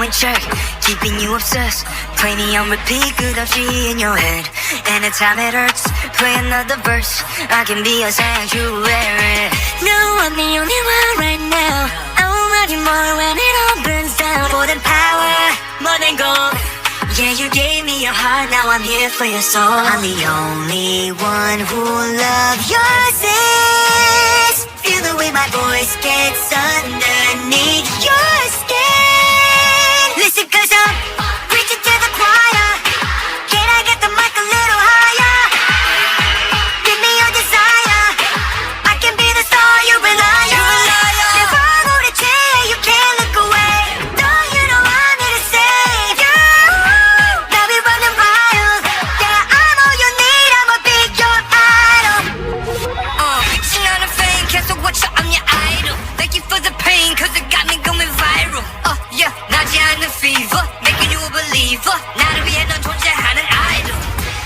going jerk, keeping you obsessed. Play me on repeat, good of she in your head. Anytime it hurts, play another verse. I can be a sanctuary. No, I'm the only one right now. I won't love you more when it all burns down. More than power, more than gold. Yeah, you gave me your heart, now I'm here for your soul. I'm the only one who loves your sins. Feel the way my voice gets underneath your skin. Listen, cause I'm preaching to the choir. Can I get the mic a little higher? Give me your desire. I can be the star you rely on. Never hold a chair, you can't look away. No, you know I'm here to save you. Now we running wild. Yeah, I'm all you need, I'ma be your idol. Reaching out of fame, cancel what you, I'm your idol. Thank you for the pain, cause it got me going viral. Yeah, 나지 않는 fever, making you a believer. 나를 위해 넌 존재하는 idol.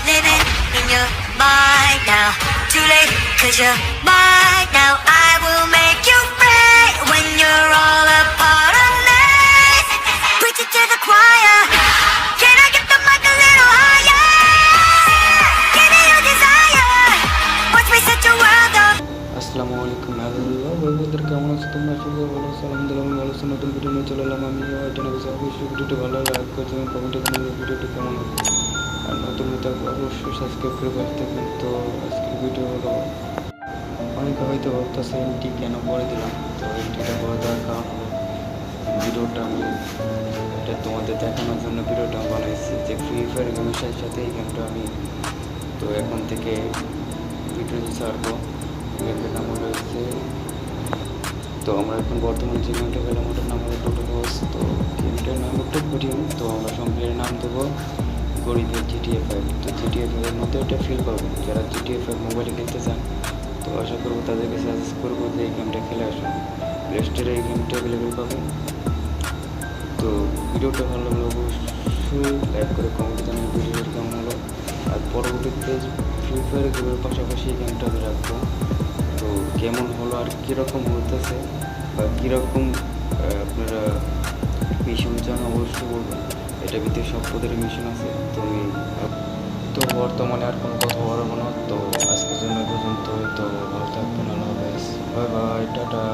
Living in your mind now. Too late, cause you're mine now. I will make you free when you're all a part of me. Preach it to the choir. Can I get the mic a little higher? Give me your desire. Watch me set your world up. আসসালামু আলাইকুম আলহামদুলিল্লাহ বন্ধুদের কেমন আছো তোমরা সবাই ভালো আছো আলহামদুলিল্লাহ আমি ভালো আছি নতুন ভিডিও নিয়ে চলে এলাম আমি এটা নাকি অবশ্যই ভিডিওটি ভালো লাইক করতে এবং কমেন্টে জানাবেন ভিডিওটি কেমন হবে আর নতুন ভিডিও অবশ্যই সাবস্ক্রাইব করে পাশে থাকবেন তো আজকের ভিডিও হলো অনেকে হয়তো ভাবতেছে এমটি কেন করে দিলাম তো এমটিটা করে দেওয়ার কারণ হলো ভিডিওটা আমি এটা তোমাদের দেখানোর জন্য ভিডিওটা বানাইছি যে ফ্রি ফায়ার গেমের সাথে এই গেমটা আমি তো এখন থেকে ভিডিও ছাড়বো গেমের নাম রয়েছে তো আমরা এখন বর্তমানে যে গেমটা খেলাম ওটার নাম হলো টোটো বস তো গেমটার নাম একটু কঠিন তো আমরা সম্পূর্ণ নাম দেবো গরিবের GTA 5 তো GTA 5 এর মধ্যে একটা ফিল পাবো যারা GTA 5 মোবাইলে খেলতে চান তো আশা করবো তাদেরকে সাজেস্ট করবো যে এই গেমটা খেলে আসুন প্লে স্টোরে এই গেমটা অ্যাভেলেবেল পাবেন তো ভিডিওটা ভালো লাগলে অবশ্যই লাইক করে কমেন্ট জানাবেন ভিডিওটা কেমন হলো আর পরবর্তীতে ফ্রি ফায়ার গেমের পাশাপাশি এই গেমটা আমি রাখবো তো কেমন হলো আর কীরকম হতেছে বা কীরকম আপনারা মিশন চান অবশ্যই বলবেন এটা ভিতরে সব পদের মিশন আছে তো আমি তো বর্তমানে আর কোনো কথা বলবো না তো আজকের জন্য পর্যন্ত তো ভালো থাকবেন আল্লাহ হাফেজ বাই বাই টাটা।